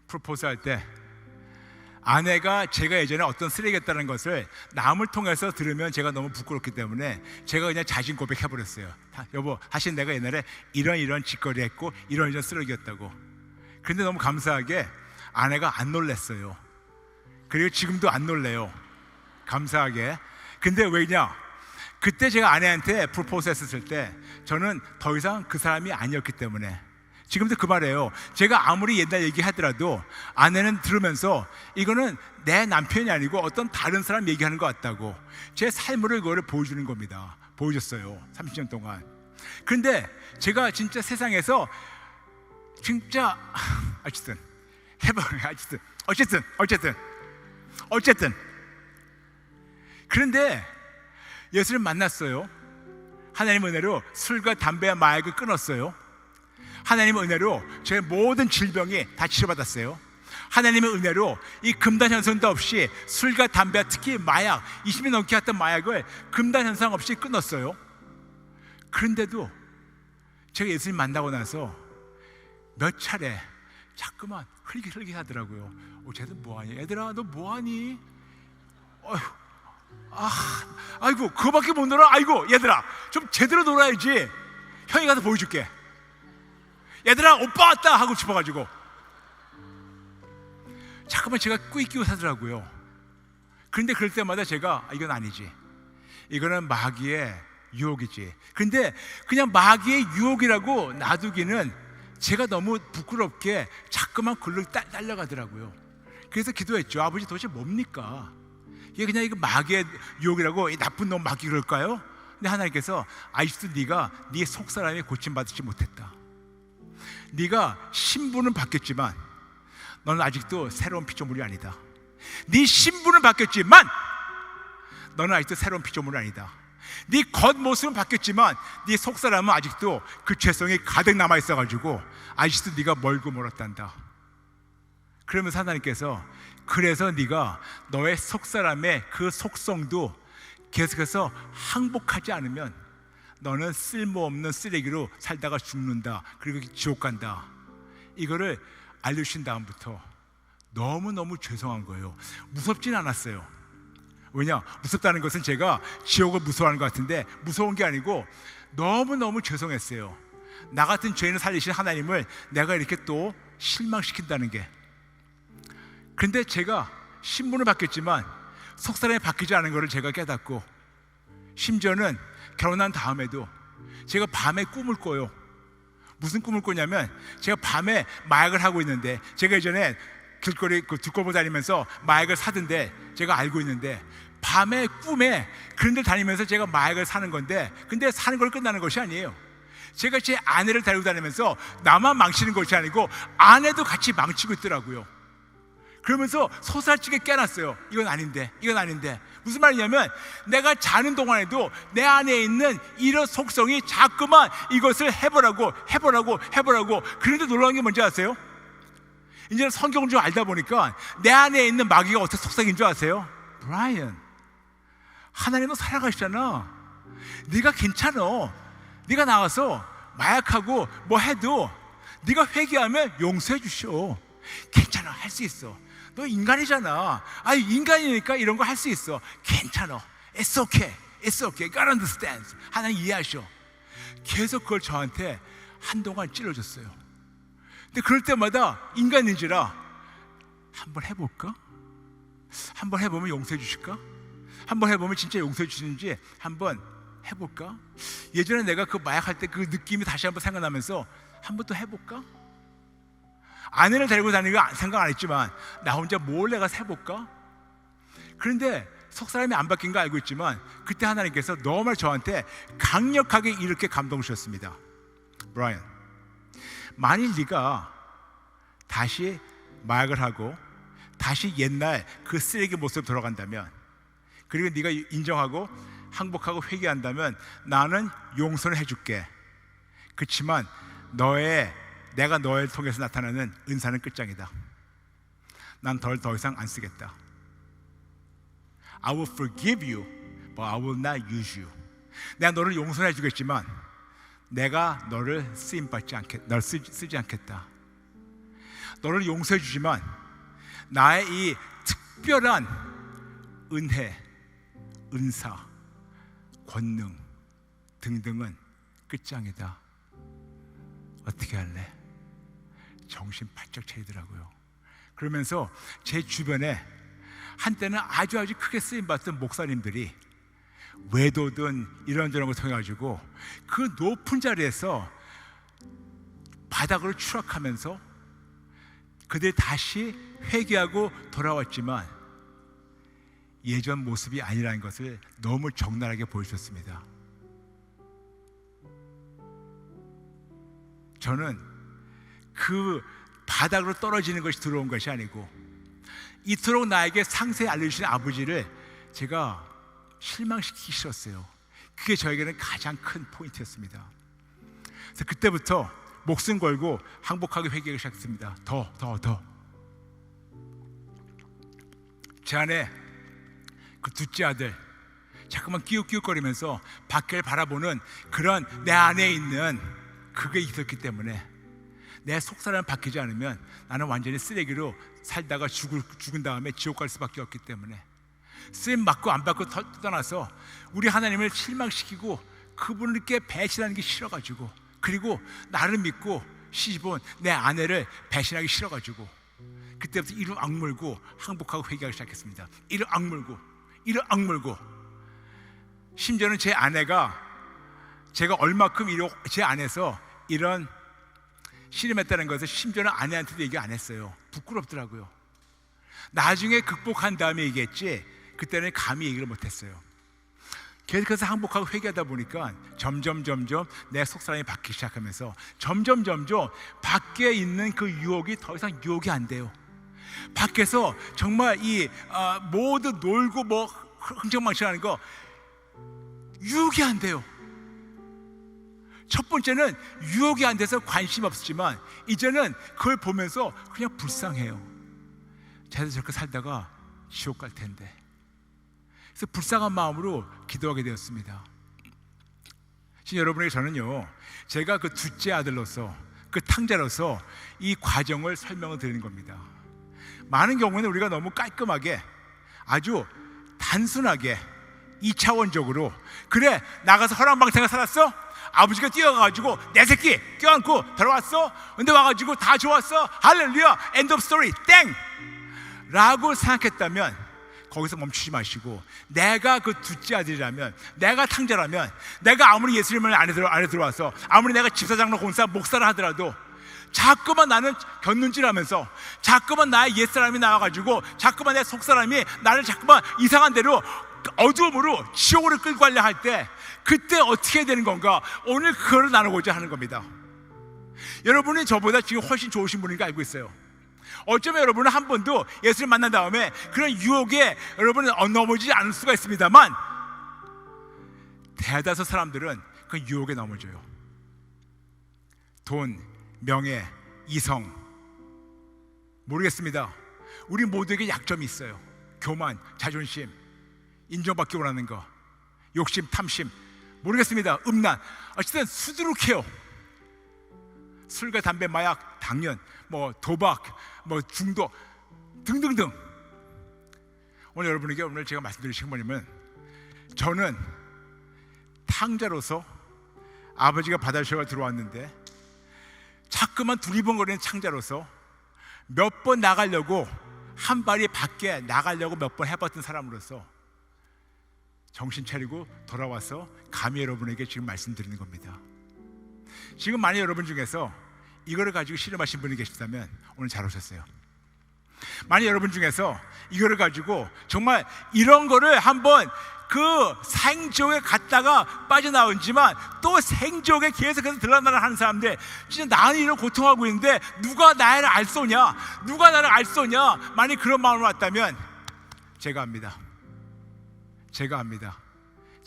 프로포즈할 때 아내가 제가 예전에 어떤 쓰레기였다는 것을 남을 통해서 들으면 제가 너무 부끄럽기 때문에 제가 그냥 자신 고백해버렸어요. 여보, 사실 내가 옛날에 이런 짓거리 했고 이런 쓰레기였다고. 그런데 너무 감사하게 아내가 안 놀랬어요. 그리고 지금도 안 놀래요. 감사하게. 근데 왜냐? 그때 제가 아내한테 프로포즈 했었을 때 저는 더 이상 그 사람이 아니었기 때문에. 지금도 그 말이에요. 제가 아무리 옛날 얘기하더라도 아내는 들으면서 이거는 내 남편이 아니고 어떤 다른 사람 얘기하는 것 같다고 제 삶을 그거를 보여주는 겁니다. 보여줬어요. 30년 동안. 그런데 제가 진짜 세상에서 진짜 어쨌든 그런데 예수를 만났어요. 하나님의 은혜로 술과 담배와 마약을 끊었어요. 하나님의 은혜로 제 모든 질병이 다 치료받았어요. 하나님의 은혜로 이 금단 현상도 없이 술과 담배, 특히 마약, 20년 넘게 했던 마약을 금단 현상 없이 끊었어요. 그런데도 제가 예수님 만나고 나서 몇 차례 자꾸만 흘깃흘깃 하더라고요. 쟤들 뭐하니? 얘들아 너 뭐하니? 아이고 그거밖에 못 놀아? 아이고 얘들아 좀 제대로 놀아야지. 형이 가서 보여줄게. 얘들아 오빠 왔다 하고 싶어가지고 잠깐만 제가 꾸이끼고 사더라고요. 그런데 그럴 때마다 제가 이건 아니지, 이거는 마귀의 유혹이지. 근데 그냥 마귀의 유혹이라고 놔두기는 제가 너무 부끄럽게 자꾸만 글로 딸려가더라고요. 그래서 기도했죠. 아버지 도대체 뭡니까? 이게 그냥 이거 마귀의 유혹이라고 이 나쁜 놈 마귀 그럴까요? 근데 하나님께서 아직도 네가 네 속사람이 고침받지 못했다. 네가 신분은 바뀌었지만 너는 아직도 새로운 피조물이 아니다. 네 신분은 바뀌었지만 너는 아직도 새로운 피조물이 아니다. 네 겉모습은 바뀌었지만 네 속사람은 아직도 그 죄성이 가득 남아있어가지고 아직도 네가 멀고 멀었단다. 그러면서 하나님께서 그래서 네가 너의 속사람의 그 속성도 계속해서 항복하지 않으면 너는 쓸모없는 쓰레기로 살다가 죽는다. 그리고 지옥 간다. 이거를 알려주신 다음부터 너무너무 죄송한 거예요. 무섭진 않았어요. 왜냐? 무섭다는 것은 제가 지옥을 무서워하는 것 같은데 무서운 게 아니고 너무너무 죄송했어요. 나 같은 죄인을 살리신 하나님을 내가 이렇게 또 실망시킨다는 게. 그런데 제가 신분을 바뀌었지만 속사람이 바뀌지 않은 것을 제가 깨닫고, 심지어는 결혼한 다음에도 제가 밤에 꿈을 꿔요. 무슨 꿈을 꾸냐면 제가 밤에 마약을 하고 있는데, 제가 예전에 길거리 그 두꺼보 다니면서 마약을 사던데 제가 알고 있는데, 밤에 꿈에 그런 데 다니면서 제가 마약을 사는 건데, 근데 사는 걸 끝나는 것이 아니에요. 제가 제 아내를 데리고 다니면서 나만 망치는 것이 아니고 아내도 같이 망치고 있더라고요. 그러면서 소살찌게 깨놨어요. 이건 아닌데, 이건 아닌데. 무슨 말이냐면, 내가 자는 동안에도 내 안에 있는 이런 속성이 자꾸만 이것을 해보라고. 그런데 놀라운 게 뭔지 아세요? 이제는 성경을 좀 알다 보니까 내 안에 있는 마귀가 어떤 속성인 줄 아세요? 브라이언, 하나님은 살아가시잖아. 네가 괜찮아. 네가 나와서 마약하고 뭐 해도 네가 회개하면 용서해 주시오. 괜찮아, 할 수 있어. 너 인간이잖아. 아니, 인간이니까 이런 거 할 수 있어. 괜찮아. It's okay. It's okay. God understands. 하나님 이해하셔. 계속 그걸 저한테 한동안 찔러줬어요. 근데 그럴 때마다 인간인지라 한번 해볼까? 한번 해보면 용서해 주실까? 한번 해보면 진짜 용서해 주시는지 한번 해볼까? 예전에 내가 그 마약할 때 그 느낌이 다시 한번 생각나면서 한번 또 해볼까? 아내를 데리고 다니는 거 생각 안 했지만 나 혼자 몰래 가서 해볼까? 그런데 속사람이 안 바뀐 거 알고 있지만 그때 하나님께서 너무 저한테 강력하게 이렇게 감동 주셨습니다. 브라이언, 만일 네가 다시 마약을 하고 다시 옛날 그 쓰레기 모습으로 돌아간다면, 그리고 네가 인정하고 항복하고 회개한다면 나는 용서를 해줄게. 그렇지만 내가 너를 통해서 나타나는 은사는 끝장이다. 난 더 이상 안 쓰겠다. I will forgive you, but I will not use you. 내가 너를 용서해 주겠지만 내가 너를 널 쓰지 않겠다. 너를 용서해 주지만 나의 이 특별한 은혜, 은사, 권능 등등은 끝장이다. 어떻게 할래? 정신 바짝 차리더라고요. 그러면서 제 주변에 한때는 아주 크게 쓰임받던 목사님들이 외도든 이런저런 걸 통해 가지고 그 높은 자리에서 바닥으로 추락하면서 그들이 다시 회개하고 돌아왔지만 예전 모습이 아니라는 것을 너무 적나라하게 보여주셨습니다. 저는 그 바닥으로 떨어지는 것이 들어온 것이 아니고 이토록 나에게 상세히 알려주신 아버지를 제가 실망시키기 싫었어요. 그게 저에게는 가장 큰 포인트였습니다. 그래서 그때부터 목숨 걸고 항복하게 회개하기 시작했습니다. 더. 제 안에 그 둘째 아들 자꾸만 끼웃끼웃거리면서 밖을 바라보는 그런 내 안에 있는 그게 있었기 때문에 내 속사람을 바뀌지 않으면 나는 완전히 쓰레기로 살다가 죽은 다음에 지옥 갈 수밖에 없기 때문에 쓰임 받고 안 받고 떠나서 우리 하나님을 실망시키고 그분을 이렇게 배신하는 게 싫어가지고, 그리고 나를 믿고 시집온 내 아내를 배신하기 싫어가지고 그때부터 이를 악물고 항복하고 회개하기 시작했습니다. 이를 악물고 심지어는 제 아내가 제가 얼마큼 제 안에서 이런 씨름했다는 것을 심지어는 아내한테도 얘기 안 했어요. 부끄럽더라고요. 나중에 극복한 다음에 얘기했지 그때는 감히 얘기를 못했어요. 계속해서 항복하고 회개하다 보니까 점점 내 속사람이 바뀌기 시작하면서 점점 밖에 있는 그 유혹이 더 이상 유혹이 안 돼요. 밖에서 정말 모두 놀고 뭐 흥청망청하는 거 유혹이 안 돼요. 첫 번째는 유혹이 안 돼서 관심이 없었지만 이제는 그걸 보면서 그냥 불쌍해요. 쟤도 저렇게 살다가 지옥 갈 텐데. 그래서 불쌍한 마음으로 기도하게 되었습니다. 지금 여러분에게 저는요, 제가 그 둘째 아들로서 그 탕자로서 이 과정을 설명을 드리는 겁니다. 많은 경우에는 우리가 너무 깔끔하게 아주 단순하게 2차원적으로 그래 나가서 허랑방탕을 살았어? 아버지가 뛰어가가지고 내 새끼 껴안고 들어왔어? 근데 와가지고 다 좋았어? 할렐루야 엔드 오브 스토리 땡! 라고 생각했다면 거기서 멈추지 마시고, 내가 그 둘째 아들이라면, 내가 탕자라면, 내가 아무리 예수님을 안에 들어와서 아무리 내가 집사장로 공사 목사를 하더라도 자꾸만 나는 곁눈질하면서 자꾸만 나의 옛사람이 나와가지고 자꾸만 내 속사람이 나를 자꾸만 이상한 대로 어두움으로 지옥으로 끌고 가려 할 때 그때 어떻게 해야 되는 건가? 오늘 그걸 나누고자 하는 겁니다. 여러분이 저보다 지금 훨씬 좋으신 분인 거 알고 있어요. 어쩌면 여러분은 한 번도 예수를 만난 다음에 그런 유혹에 여러분은 넘어지지 않을 수가 있습니다만 대다수 사람들은 그 유혹에 넘어져요. 돈, 명예, 이성, 모르겠습니다. 우리 모두에게 약점이 있어요. 교만, 자존심, 인정받기 원하는 거, 욕심, 탐심, 모르겠습니다. 음란, 어쨌든 수두룩해요. 술과 담배, 마약, 당연, 도박, 중독 등등등. 오늘 여러분에게 오늘 제가 말씀드릴 뭐냐면, 저는 탕자로서 아버지가 바다쇼가 들어왔는데 자꾸만 두리번거리는 창자로서 몇 번 나가려고 한 발이 밖에 나가려고 몇 번 해봤던 사람으로서 정신 차리고 돌아와서 감히 여러분에게 지금 말씀드리는 겁니다. 지금 만약 여러분 중에서 이거를 가지고 씨름하신 분이 계시다면 오늘 잘 오셨어요. 만약 여러분 중에서 이거를 가지고 정말 이런 거를 한번 그 생지옥에 갔다가 빠져나오지만 또 생지옥에 계속해서 들락날락 하는 사람들, 진짜 나는 이런 고통하고 있는데 누가 나를 알 쏘냐, 누가 나를 알 쏘냐, 만약 그런 마음으로 왔다면 제가 압니다. 제가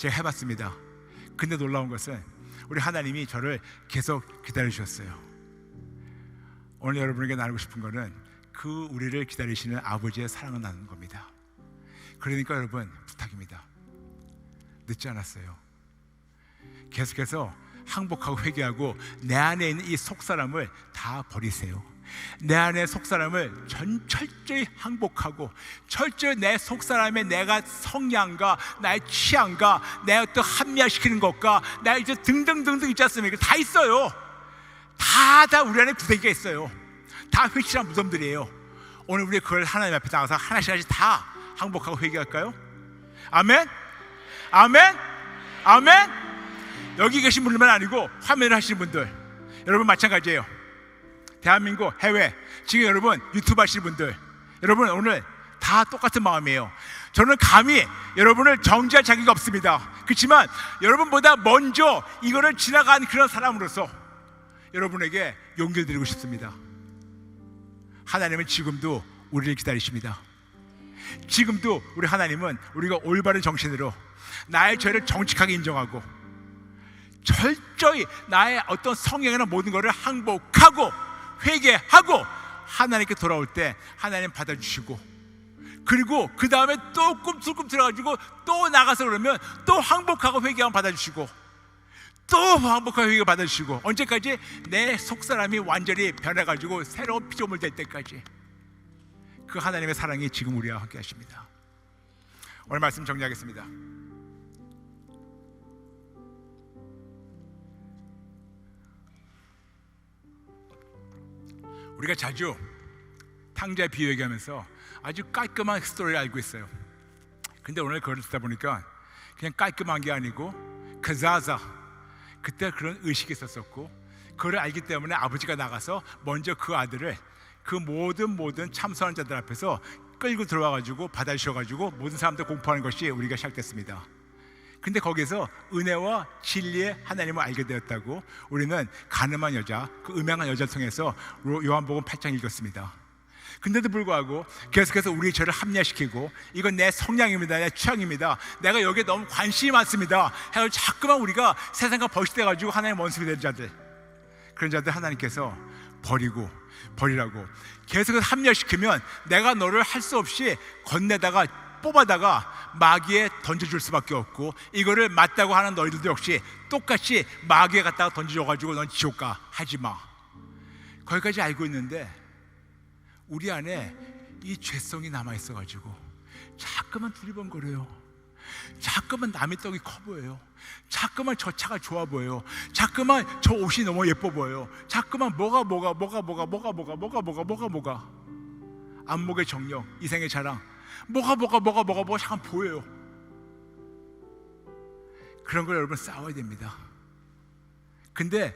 해봤습니다. 근데 놀라운 것은 우리 하나님이 저를 계속 기다려주셨어요. 오늘 여러분에게 나누고 싶은 거는 그 우리를 기다리시는 아버지의 사랑을 나누는 겁니다. 그러니까 여러분 부탁입니다. 늦지 않았어요. 계속해서 항복하고 회개하고 내 안에 있는 이 속사람을 다 버리세요. 내 안에 속사람을 철저히 항복하고 철저히 내 속사람의 내가 성향과 나의 취향과 내 어떤 합리화시키는 것과 나의 이제 등등등등 있지 않습니까? 다 있어요. 다 우리 안에 구덩이가 있어요. 다 회칠한 무덤들이에요. 오늘 우리 그걸 하나님 앞에 나가서 하나씩 다 항복하고 회개할까요? 아멘? 아멘? 아멘? 여기 계신 분들만 아니고 화면을 하시는 분들, 여러분 마찬가지예요. 대한민국, 해외, 지금 여러분 유튜브 하시는 분들, 여러분 오늘 다 똑같은 마음이에요. 저는 감히 여러분을 정죄할 자격이 없습니다. 그렇지만 여러분보다 먼저 이거를 지나간 그런 사람으로서 여러분에게 용기를 드리고 싶습니다. 하나님은 지금도 우리를 기다리십니다. 지금도 우리 하나님은 우리가 올바른 정신으로 나의 죄를 정직하게 인정하고 철저히 나의 어떤 성향이나 모든 것을 항복하고 회개하고 하나님께 돌아올 때 하나님 받아주시고, 그리고 그 다음에 또 꿈틀꿈 들어가지고 또 나가서 그러면 또 항복하고 회개하면 받아주시고, 또 항복하고 회개 받아주시고, 언제까지? 내 속사람이 완전히 변해가지고 새로운 피조물 될 때까지. 그 하나님의 사랑이 지금 우리와 함께 하십니다. 오늘 말씀 정리하겠습니다. 우리가 자주 탕자 비유 얘기하면서 아주 깔끔한 스토리를 알고 있어요. 근데 오늘 그걸 듣다 보니까 그냥 깔끔한 게 아니고 그자자, 그때 그런 의식이 있었었고, 그걸 알기 때문에 아버지가 나가서 먼저 그 아들을 그 모든 참선한 자들 앞에서 끌고 들어와가지고 받아주셔가지고 모든 사람들 공포하는 것이 우리가 시작됐습니다. 근데 거기서 은혜와 진리의 하나님을 알게 되었다고 우리는 가늠한 여자, 그 음행한 여자를 통해서 요한복음 8장 읽었습니다. 근데도 불구하고 계속해서 우리 죄를 합리화시키고 이건 내 성향입니다, 내 취향입니다, 내가 여기에 너무 관심이 많습니다 해서 자꾸만 우리가 세상과 벌식돼가지고 하나님의 원수가 된 자들, 그런 자들 하나님께서 버리라고 계속해서 합리화시키면 내가 너를 할 수 없이 건네다가 뽑아다가 마귀에 던져줄 수밖에 없고, 이거를 맞다고 하는 너희들도 역시 똑같이 마귀에 갖다가 던져줘가지고 넌 지옥 가, 하지마. 거기까지 알고 있는데 우리 안에 이 죄성이 남아있어가지고 자꾸만 두리번거려요. 자꾸만 남의 떡이 커 보여요. 자꾸만 저 차가 좋아 보여요. 자꾸만 저 옷이 너무 예뻐 보여요. 자꾸만 뭐가 안목의 정력, 이생의 자랑, 뭐가 잠깐 보여요. 그런 걸 여러분 싸워야 됩니다. 근데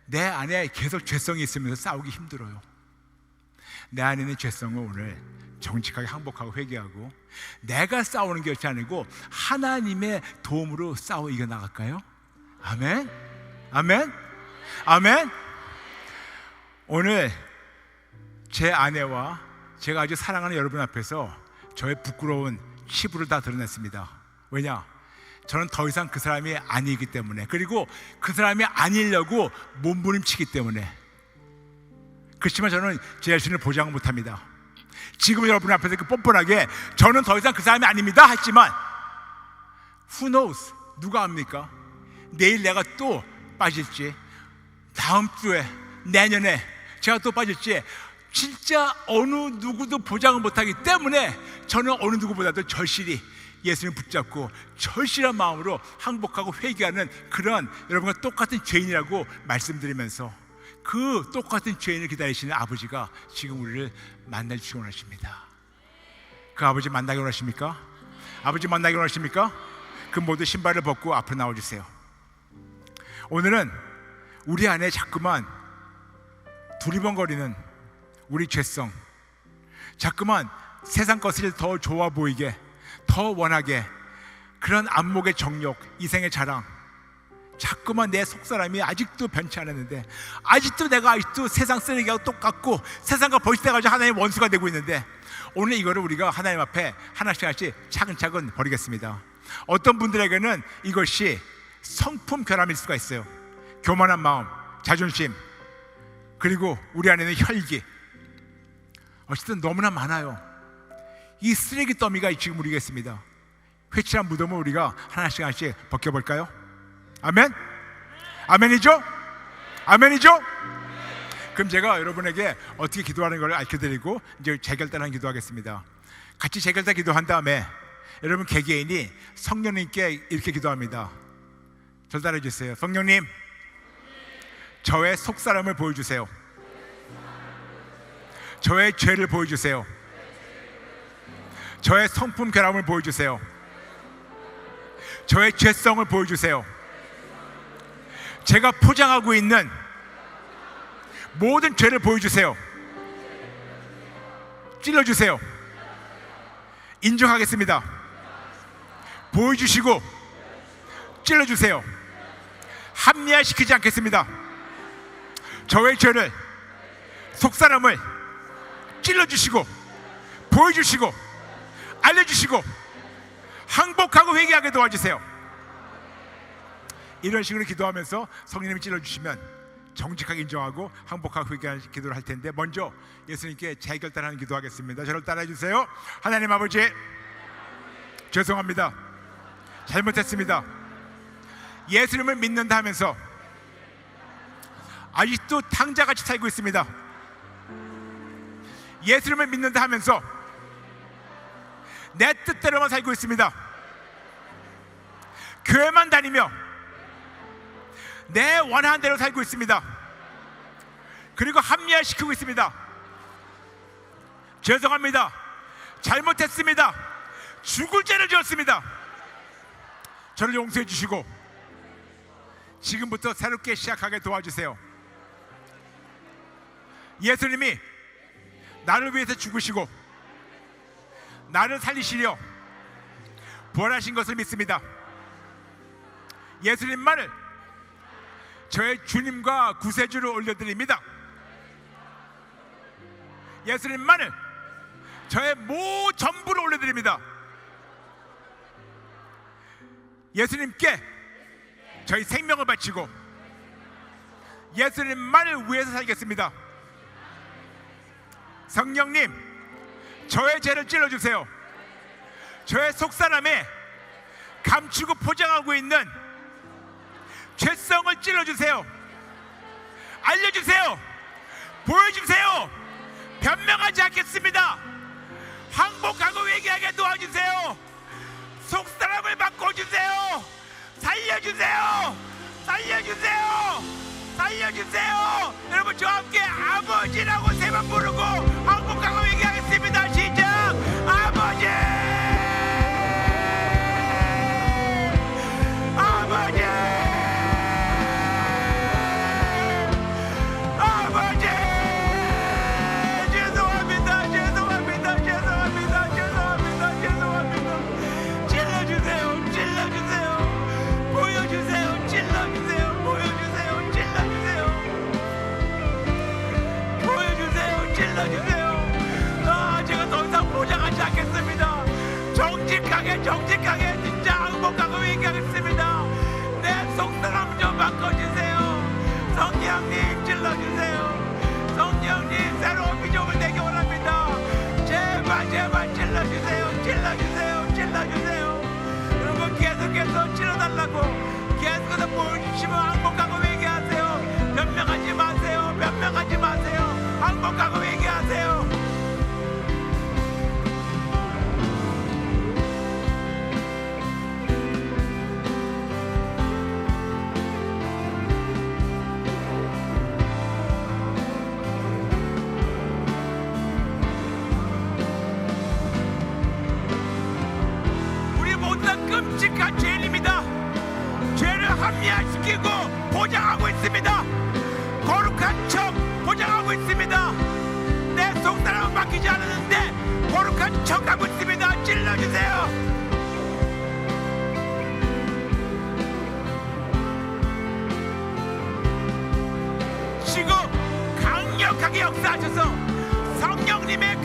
내 안에 계속 죄성이 있으면서 싸우기 힘들어요. 내 안에 있는 죄성을 오늘 정직하게 항복하고 회개하고 내가 싸우는 것이 아니고 하나님의 도움으로 싸워 이겨나갈까요? 아멘? 아멘? 아멘? 오늘 제 아내와 제가 아주 사랑하는 여러분 앞에서 저의 부끄러운 치부를 다 드러냈습니다. 왜냐? 저는 더 이상 그 사람이 아니기 때문에, 그리고 그 사람이 아니려고 몸부림치기 때문에. 그렇지만 저는 제 자신을 보장 못합니다. 지금 여러분 앞에서 그 뻔뻔하게 저는 더 이상 그 사람이 아닙니다 했지만 who knows? 누가 압니까? 내일 내가 또 빠질지, 다음 주에, 내년에 제가 또 빠질지 진짜 어느 누구도 보장을 못하기 때문에 저는 어느 누구보다도 절실히 예수님을 붙잡고 절실한 마음으로 항복하고 회개하는 그런 여러분과 똑같은 죄인이라고 말씀드리면서 그 똑같은 죄인을 기다리시는 아버지가 지금 우리를 만나주시기 원하십니다. 그 아버지 만나기 원하십니까? 아버지 만나기 원하십니까? 그 모두 신발을 벗고 앞으로 나와주세요. 오늘은 우리 안에 자꾸만 두리번거리는 우리 죄성, 자꾸만 세상 것을 더 좋아 보이게, 더 원하게, 그런 안목의 정욕, 이생의 자랑, 자꾸만 내 속사람이 아직도 변치 않았는데, 내가 세상 쓰레기하고 똑같고 세상과 벌써돼가지고 하나님의 원수가 되고 있는데, 오늘 이거를 우리가 하나님 앞에 하나씩 차근차근 버리겠습니다. 어떤 분들에게는 이것이 성품 결함일 수가 있어요. 교만한 마음, 자존심, 그리고 우리 안에는 혈기, 어쨌든 너무나 많아요. 이 쓰레기 더미가 지금 우리가 있습니다. 회칠한 무덤을 우리가 하나씩 벗겨볼까요? 아멘? 아멘이죠? 아멘이죠? 그럼 제가 여러분에게 어떻게 기도하는 걸 알려드리고 이제 재결단하는 기도하겠습니다. 같이 재결단 기도한 다음에 여러분 개개인이 성령님께 이렇게 기도합니다. 절 따라해 주세요. 성령님, 저의 속사람을 보여주세요. 저의 죄를 보여주세요. 저의 성품 결함을 보여주세요. 저의 죄성을 보여주세요. 제가 포장하고 있는 모든 죄를 보여주세요. 찔러주세요. 인정하겠습니다. 보여주시고 찔러주세요. 합리화시키지 않겠습니다. 저의 죄를, 속사람을 찔러주시고 보여주시고 알려주시고 항복하고 회개하게 도와주세요. 이런 식으로 기도하면서 성령님이 찔러주시면 정직하게 인정하고 항복하고 회개하는 기도를 할 텐데, 먼저 예수님께 재결단하는 기도하겠습니다. 저를 따라해 주세요. 하나님 아버지, 죄송합니다. 잘못했습니다. 예수님을 믿는다 하면서 아직도 탕자같이 살고 있습니다. 예수님을 믿는다 하면서 내 뜻대로만 살고 있습니다. 교회만 다니며 내 원하는 대로 살고 있습니다. 그리고 합리화시키고 있습니다. 죄송합니다. 잘못했습니다. 죽을 죄를 지었습니다. 저를 용서해 주시고 지금부터 새롭게 시작하게 도와주세요. 예수님이 나를 위해서 죽으시고 나를 살리시려 부활하신 것을 믿습니다. 예수님만을 저의 주님과 구세주로 올려드립니다. 예수님만을 저의 전부를 올려드립니다. 예수님께 저희 생명을 바치고 예수님만을 위해서 살겠습니다. 성령님, 저의 죄를 찔러주세요. 저의 속사람에 감추고 포장하고 있는 죄성을 찔러주세요. 알려주세요. 보여주세요. 변명하지 않겠습니다. 항복하고 회개하게 도와주세요. 속사람을 바꿔주세요. 살려주세요. 살려주세요. 살려주세요. 여러분, 저와 함께 아버지라고 세 번 부르고 항복하고 회개하겠습니다. 시작. 아버지, 아버지, 정직하게 진짜 항복하고 회개하겠습니다. 내 속사람 좀 바꿔주세요. 성령님 찔러주세요. 성령님 새로운 비전을 내게 원합니다. 제발 제발 찔러주세요. 찔러주세요. 찔러주세요. 여러분 계속해서 찔러달라고 계속해서 보여주시면 항복하고 회개하세요. 변명하지 마세요. 변명하지 마세요. 항복하고 회개하세요. 우리 모두 다 끔찍한 죄인입니다. 죄를 합리화시키고 보장하고 있습니다. 거룩한 척 보장하고 있습니다. 내 속사람은 바뀌지 않았는데 거룩한 척하고 있습니다. 찔러주세요. 지금 강력하게 역사하셔서 성령님의